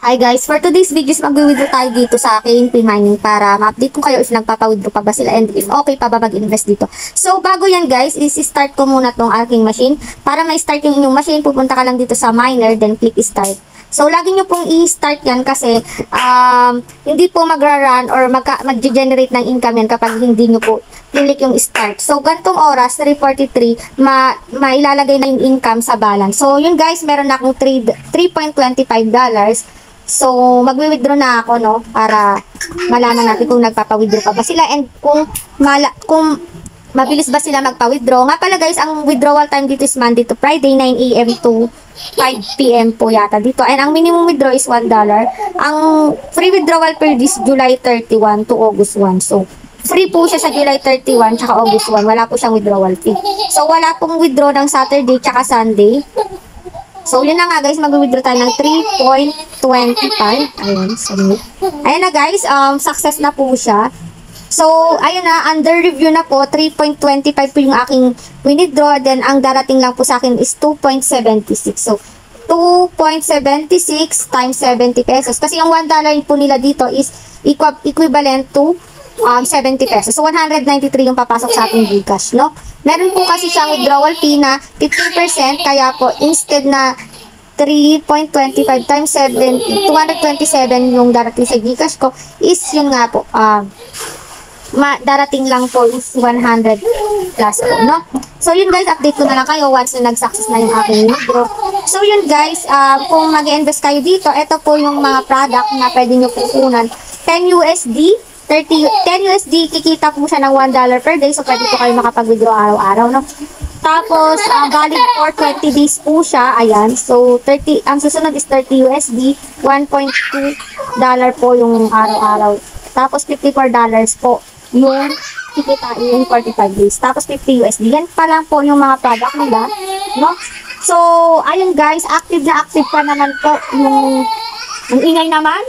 Hi guys, for today's videos mag-withdraw tayo dito sa KNP Mining para ma-update ko kayo if nagpapa-withdraw pa ba sila and if okay pa ba mag-invest dito. So bago yan guys, is-start ko muna tong aking machine. Para ma-start yung inyong machine, pupunta ka lang dito sa miner, then click start. So lagi nyo pong i-start yan kasi hindi po magra-run or mag-generate ng income yan kapag hindi nyo po click yung start. So gantong oras, 3:43, mailalagay na yung income sa balance. So yun guys, meron na akong $3.25. So, magwi-withdraw na ako, no? Para malaman natin kung nagpapa-withdraw pa ba sila and kung mabilis ba sila magpa-withdraw. Nga pala guys, ang withdrawal time dito is Monday to Friday, 9 AM to 5 PM po yata dito. And ang minimum withdraw is $1. Ang free withdrawal per this July 31 to August 1. So, free po siya sa July 31 tsaka August 1. Wala po siyang withdrawal fee. So, wala pong withdraw ng Saturday tsaka Sunday. So, yun na nga guys, mag-withdraw tayo ng 3.25. Ayan, sorry. Ayan na guys, success na po siya. So, ayun na, under review na po, 3.25 po yung aking withdraw. Then, ang darating lang po sa akin is 2.76. So, 2.76 times 70 pesos. Kasi yung $1 po nila dito is equivalent to 70 pesos. So, 193 yung papasok sa ating Gcash, no? Meron po kasi siyang withdrawal fee na 15%, kaya po, instead na 3.25 times 70, 227 yung darating sa Gcash ko, is yun nga po, darating lang po is 100 plus po, no? So, yun guys, update ko na lang kayo once na nag-success na yung aking withdraw. So, yun guys, kung mag-invest kayo dito, ito po yung mga product na pwede nyo pupunan. 10 USD, 10 USD, kikita po siya ng $1 per day. So, pwede po kayo makapag-withdraw araw-araw, no? Tapos, valid for 20 days po siya. Ayan. So, ang susunod is 30 USD. $1.2 po yung araw-araw. Tapos, $54 po yung kikitain yung 45 days. Tapos, 50 USD. Yan pa lang po yung mga product nila, no? So, ayun guys, active na active pa naman po yung ingay naman.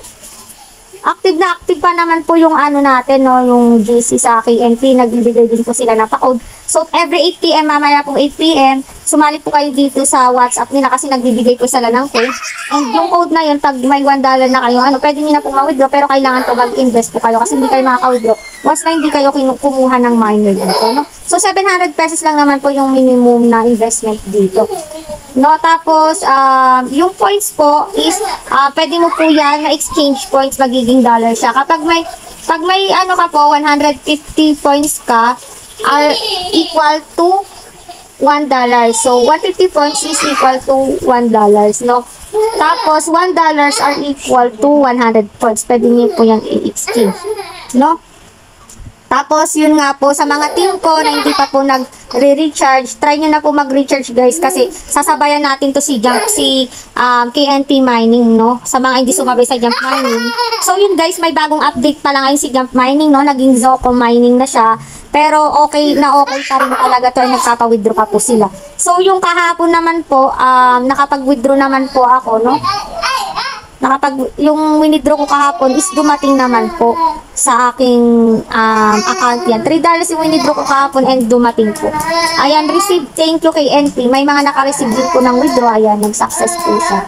Active na active pa naman po yung ano natin, no, yung GC sa KNP, nagbibigay din po sila ng pa-code. So, every 8 PM, mamaya pong 8 PM, sumali po kayo dito sa WhatsApp nila kasi nagbibigay po sila ng code. And yung code na yun, pag may $1 na kayo, pwede nyo na po ma-withdraw, pero kailangan po mag-invest po kayo kasi hindi kayo makaka-withdraw once na hindi kayo kumuha ng miner dito, no? So, 700 pesos lang naman po yung minimum na investment dito. No, tapos, yung points po is, pwede mo po yan na exchange points, magiging dollar siya. Pag may ano ka po, 150 points ka, are equal to $1. So, 150 points is equal to $1, no? Tapos, $1 are equal to 100 points. Pwede niyo po yung i-exchange, no? Tapos, yun nga po, sa mga team ko na hindi pa po nag-recharge, try nyo na po mag-recharge guys kasi sasabayan natin to si KNP Mining, no? Sa mga hindi sumabay sa Jump Mining. So, yun guys, may bagong update pa lang ngayon si Jump Mining, no? Naging Zoco Mining na siya. Pero okay pa rin talaga to, nagpapa-withdraw pa po sila. So, yung kahapon naman po, nakapag-withdraw naman po ako, no? Yung withdraw ko kahapon is dumating naman po sa aking account yan. $3 yung withdraw ko kahapon and dumating po. Ayan, receive, thank you kay NP. May mga naka-receive din po ng withdraw. Ayan, nag-success po siya.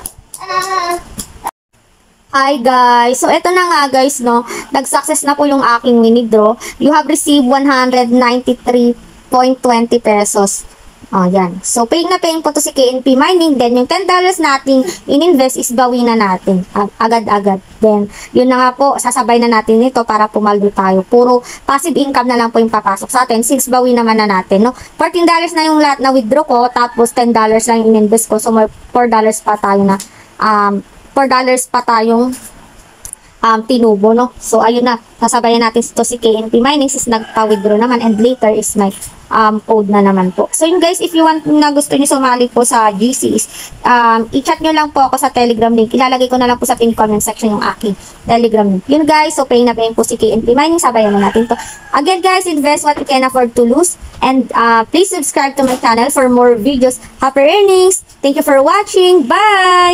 Hi guys, so eto na nga guys, no, nag-success na po yung aking withdraw. You have received 193.20 pesos. Yan. So, paying na paying po to si KNP Mining. Then, yung $10 natin in-invest is bawi na natin. Agad-agad. Then, yun na nga po, sasabay na natin ito para pumaldo tayo. Puro passive income na lang po yung papasok sa atin since bawi naman na natin, no? $14 na yung lahat na withdraw ko, tapos $10 lang yung in-invest ko. So, $4 pa tayo na, $4 pa tayong tinubo, no? So, ayun na, sasabayan natin ito si KNP Mining since nagpa-withdraw naman and later is my code na naman po. So, yun guys, if you want na gusto nyo sumali po sa GCs, i-chat nyo lang po ako sa Telegram link. Ilalagay ko na lang po sa pin comment section yung aking Telegram link. Yun guys, so pay na pay po si KNP Mining, sabayan na natin to. Again guys, invest what you can afford to lose and please subscribe to my channel for more videos. Happy earnings! Thank you for watching! Bye!